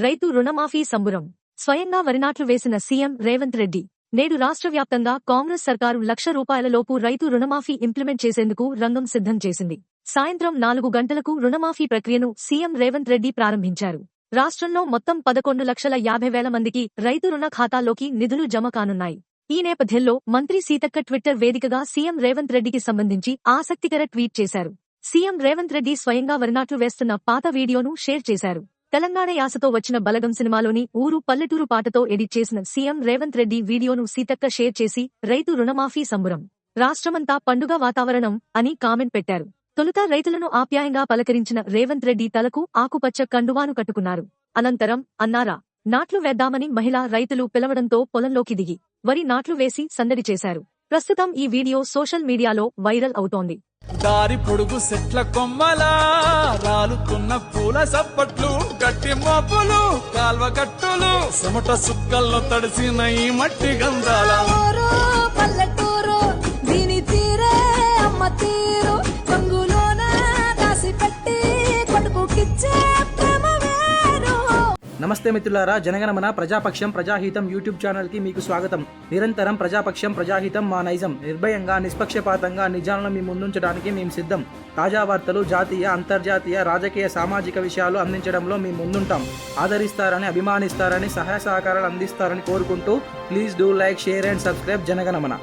రైతు రుణమాఫీ సంబురం. స్వయంగా వరినాట్లు వేసిన సీఎం రేవంత్ రెడ్డి. నేడు రాష్ట్ర వ్యాప్తంగా కాంగ్రెస్ సర్కారు ₹1,00,000 లోపు రైతు రుణమాఫీ ఇంప్లిమెంట్ చేసేందుకు రంగం సిద్ధం చేసింది. సాయంత్రం 4 గంటలకు రుణమాఫీ ప్రక్రియను సీఎం రేవంత్ రెడ్డి ప్రారంభించారు. రాష్ట్రంలో మొత్తం 11,50,000 మందికి రైతు రుణ ఖాతాల్లోకి నిధులు జమ కానున్నాయి. ఈ నేపథ్యంలో మంత్రి సీతక్క ట్విట్టర్ వేదికగా సీఎం రేవంత్ రెడ్డికి సంబంధించి ఆసక్తికర ట్వీట్ చేశారు. సీఎం రేవంత్ రెడ్డి స్వయంగా వరినాట్లు వేస్తున్న పాత వీడియోను షేర్ చేశారు. తెలంగాణ యాసతో వచ్చిన బలగం సినిమాలోని ఊరు పల్లెటూరు పాటతో ఎడిట్ చేసిన సీఎం రేవంత్ రెడ్డి వీడియోను సీతక్క షేర్ చేసి రైతు రుణమాఫీ సంబురం, రాష్ట్రమంతా పండుగ వాతావరణం అని కామెంట్ పెట్టారు. తొలుత రైతులను ఆప్యాయంగా పలకరించిన రేవంత్ రెడ్డి తలకు ఆకుపచ్చ కండువాను కట్టుకున్నారు. అనంతరం అన్నారా నాట్లు వేద్దామని మహిళా రైతులు పిలవడంతో పొలంలోకి దిగి వరి నాట్లు వేసి సందడి చేశారు. ప్రస్తుతం ఈ వీడియో సోషల్ మీడియాలో వైరల్ అవుతోంది. దారి పొడుగు సెట్ల కొమ్మలా రాలుతున్న పూల సప్పట్లు, గట్టి మోపులు, కాల్వ గట్టులు, చెమట సుక్కల్లో తడిసిన ఈ మట్టి గంధాల పల్లెటూరు దీని తీరే అమ్మ తీరు కంగులోన దాసి పెట్టి కొడుకుకిచ్చే ప్రేమ వేరు. నమస్తే మిత్రులారా, జనగణమన ప్రజాపక్షం ప్రజాహితం యూట్యూబ్ ఛానల్ కి మీకు స్వాగతం. నిరంతరం ప్రజాపక్షం ప్రజాహితం మా నైజం. నిర్భయంగా నిష్పక్షపాతంగా నిజాలను మీ ముందుంచడానికి మేము సిద్ధం. తాజా వార్తలు, జాతీయ అంతర్జాతీయ రాజకీయ సామాజిక విషయాలు అందించడంలో మేము ముందుంటాం. ఆదరిస్తారని, అభిమానిస్తారని, సహాయ సహకారాలు అందిస్తారని కోరుకుంటూ please do like, share and subscribe Jana Gana Mana.